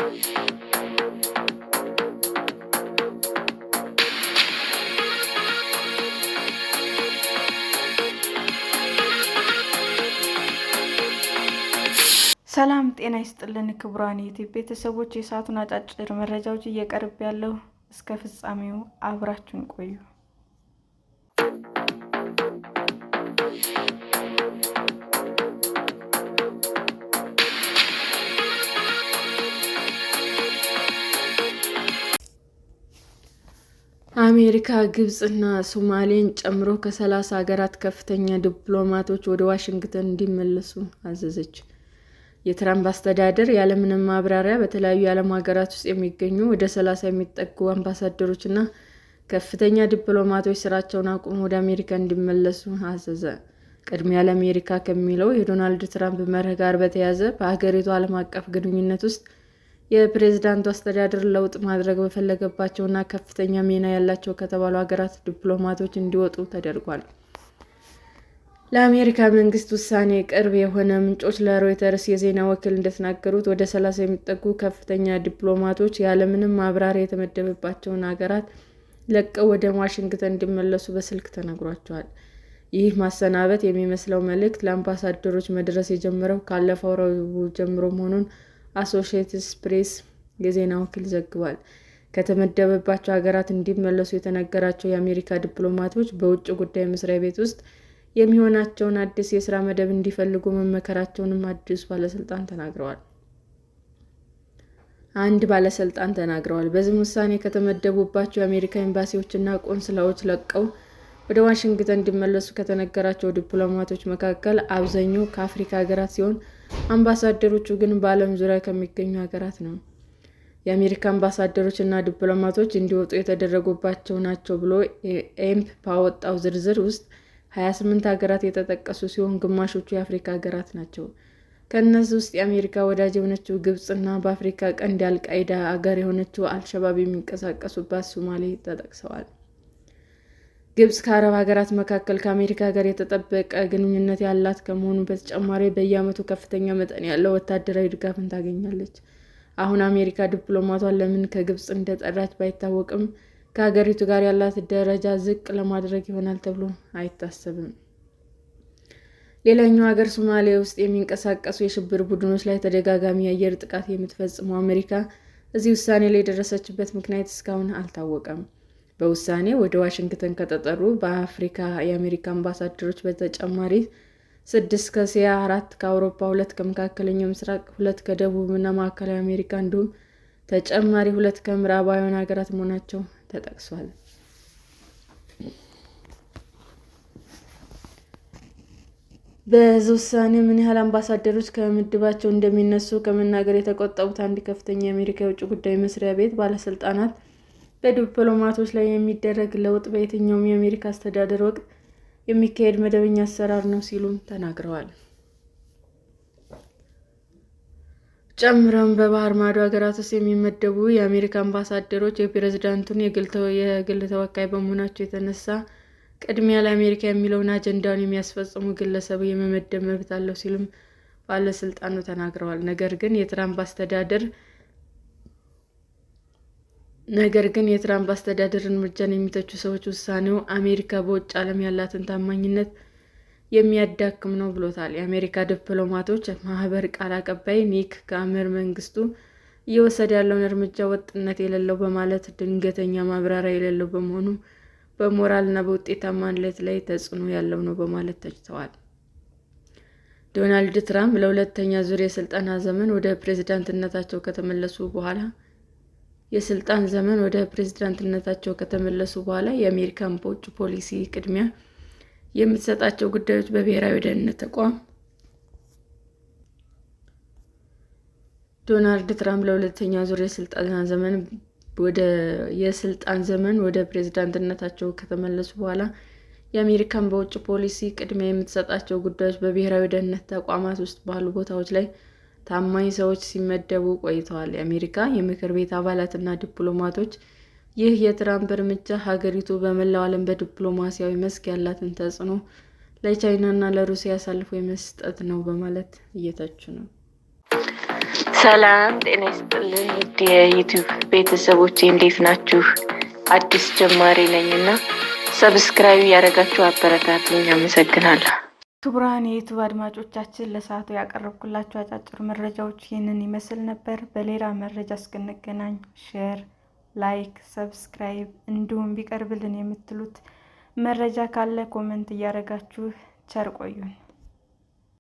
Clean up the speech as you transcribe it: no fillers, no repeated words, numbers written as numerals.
ሰላም ጤና ይስጥልን ክቡራን ዩቲዩብ ቤተሰቦች፣ የሰዓቱን አጫጭር መረጃዎች እየቀርብ ያለው እስከ ፍጻሜው አብራችሁን ቆዩ። አሜሪካ ግብጽና ሶማሌን ጨምሮ ከ30 ሀገራት ከፍተኛ ዲፕሎማቶች ወደ ዋሽንግተን እንዲመለሱ አዘዘች። የትራምፕ አስተዳደር ያለምንም ማብራሪያ በተለያዩ የዓለም ሀገራት ውስጥ የሚገኙ ወደ 30 የሚጠጉ አምባሳደሮችና ከፍተኛ ዲፕሎማቶች ስራቸውን አቁመው ወደ አሜሪካ እንዲመለሱ አዘዘ። ቅድሚያ ለአሜሪካ ከሚለው የዶናልድ ትራምፕ መርህ ጋር በተያያዘ በሀገሪቱ ዓለም አቀፍ ግንኙነት ውስጥ የፕሬዝዳንቱ አስተዳደር ለውጥ ማድረግ በፈለገባቸውና ከፍተኛ ሚና ያላቸው ከተባሉ ሀገራት ዲፕሎማቶች እንዲወጡ ተደርጓል። ለአሜሪካ መንግስት ውሳኔ ቅርብ የሆኑ ምንጮች ለሮይተርስ የዜና ወኪል እንደተናገሩት ወደ 30 የሚጠጉ ከፍተኛ ዲፕሎማቶች ያለምንም ማብራሪያ የተመደበባቸውን ሀገራት ለቀው ወደ ዋሽንግተን እንዲመለሱ በስልክ ተነግሯቸዋል። ይህ ማሰናበት የሚመስለው መልእክት ለአምባሳደሮች መድረስ የጀመረው ካለፈው ረቡዕ ጀምሮ መሆኑን አሶሺየትድ ፕሬስ የዜና ወኪል ዘግቧል። ከተመደበባቸው ሀገራት እንዲመለሱ የተነገራቸው የአሜሪካ ዲፕሎማቶች በውጭ ጉዳይ መስሪያ ቤት ውስጥ የሚሆናቸውን አዲስ የሥራ መደብ እንዲፈልጉ መመከራቸውንም አንድ ባለስልጣን ተናግረዋል። በዚህም ውሳኔ ከተመደቡባቸው የአሜሪካ ኤምባሲዎችና ቆንስላዎች ለቀው ወደ ዋሽንግተን እንዲመለሱ ከተነገራቸው ዲፕሎማቶች መካከል አብዛኛው ከአፍሪካ ሀገራት ሲሆን አምባሳደሮቹ ግን በዓለም ዙሪያ ከሚገኙ ሀገራት ነው። የአሜሪካ አምባሳደሮች እና ዲፕሎማቶች እንዲወጡ የተደረጉባቸው ናቸው ብሎ ኤምፕ ባወጣው ዝርዝር ውስጥ 28 ሀገራት የተጠቀሱ ሲሆን ግማሾቹ የአፍሪካ ሀገራት ናቸው። ከእነዚህ ውስጥ የአሜሪካ ወዳጅ የሆነችው ግብጽ እና በአፍሪካ ቀንድ የአልቃይዳ አገር የሆነችው አልሸባብ የሚንቀሳቀሱባት ሶማሌ ተጠቅሰዋል። ግብጽ ከአረብ ሀገራት መካከል ከአሜሪካ ጋር የተጠበቀ ግንኙነት ያላት ከመሆኑ በተጨማሪ በየዓመቱ ከፍተኛ መጠን ያለው ወታደራዊ ድጋፍን ታገኛለች። አሁን አሜሪካ ዲፕሎማቷን ለምን ከግብጽ እንደጠራች ባይታወቅም ከሀገሪቱ ጋር ያላት ደረጃ ዝቅ ለማድረግ ይሆናል ተብሎ አይታሰብም። ሌላኛው ሀገር ሶማሊያ ውስጥ የሚንቀሳቀሱ የሽብር ቡድኖች ላይ ተደጋጋሚ የአየር ጥቃት የምትፈጽመው አሜሪካ እዚህ ውሳኔ ላይ የደረሰችበት ምክንያት እስካሁን አልታወቀም። በውሳኔ ወደ ዋሽንግተን ከተጠሩ በአፍሪካ የአሜሪካ አምባሳደሮች በተጨማሪ 6 ከእስያ፣ 4 ከአውሮፓ፣ 2 ከመካከለኛው ምስራቅ፣ 2 ከደቡብና ማዕከላዊ አሜሪካ እንዲሁም ተጨማሪ 2 ከምዕራባውያን ሀገራት መሆናቸው ተጠቅሷል። በዚህ ውሳኔ ምን ያህል አምባሳደሮች ከምድባቸው እንደሚነሱ ከመናገር የተቆጠቡት አንድ ከፍተኛ የአሜሪካ የውጭ ጉዳይ መስሪያ ቤት ባለስልጣናት በዲፕሎማቶች ላይ የሚደረግ ለውጥ በየትኛውም የአሜሪካ አስተዳደር ወቅት የሚካሄድ መደበኛ አሰራር ነው ሲሉም ተናግረዋል። ጨምረውም በባህር ማዶ ሀገራት ውስጥ የሚመደቡ የአሜሪካ አምባሳደሮች የፕሬዝዳንቱን የግል ተወካይ በመሆናቸው የተነሳ ቅድሚያ ለአሜሪካ የሚለውን አጀንዳውን የሚያስፈጽሙ ግለሰብ የመመደብ መብት አለው ሲሉም ባለስልጣኑ ተናግረዋል። ነገር ግን የትራምፕ አስተዳደር እርምጃን የሚተቹ ሰዎች ውሳኔው አሜሪካ በውጭ ዓለም ያላትን ታማኝነት የሚያዳክም ነው ብሎታል። የአሜሪካ ዲፕሎማቶች ማህበር ቃል አቀባይ ኒክ ካመር መንግስቱ እየወሰደ ያለውን እርምጃ ወጥነት የሌለው በማለት ድንገተኛ ማብራሪያ የሌለው በመሆኑ በሞራል እና በውጤታማነት ላይ ተጽዕኖ ያለው ነው በማለት ተችተዋል። ዶናልድ ትራምፕ ለሁለተኛ ዙር የስልጣን ዘመን ወደ ፕሬዝዳንትነታቸው ከተመለሱ በኋላ የአሜሪካን በውጭ ፖሊሲ ቅድሚያ የምትሰጣቸው ጉዳዮች በብሔራዊ ደህንነት ተቋም ዶናልድ ትራምፕ ለሁለተኛ ዙር የስልጣን ዘመን ወደ ፕሬዝዳንትነታቸው ከተመለሱ በኋላ የአሜሪካን በውጭ ፖሊሲ ቅድሚያ የምትሰጣቸው ጉዳዮች በብሔራዊ ደህንነት ተቋማት ውስጥ ባሉ ቦታዎች ላይ ታማኝ ሰዎች ሲመደቡ ቆይተዋል። የአሜሪካ የምክር ቤት አባላትና ዲፕሎማቶች ይህ የትራምፕ እርምጃ ሀገሪቱ በመላው ዓለም በዲፕሎማሲያዊ መስክ ያላትን ተጽዕኖ ለቻይናና ለሩሲያ አሳልፎ የመስጠት ነው በማለት እየተቹ ነው። ሰላም ጤና ይስጥልን ውድ የዩቲዩብ ቤተሰቦቼ እንዴት ናችሁ? አዲስ ጀማሪ ነኝና ሰብስክራይብ ያደረጋችሁ አበረታቱኝ። አመሰግናለሁ። ክቡራን የዩቲዩብ አድማጮቻችን ለሰዓቱ ያቀረብኩላችሁ አጫጭር መረጃዎች ይህንን ይመስል ነበር። በሌላ መረጃ እስክንገናኝ ሼር፣ ላይክ፣ ሰብስክራይብ እንዲሁም ቢቀርብልን የምትሉት መረጃ ካለ ኮሜንት እያደረጋችሁ ቸር ቆዩን።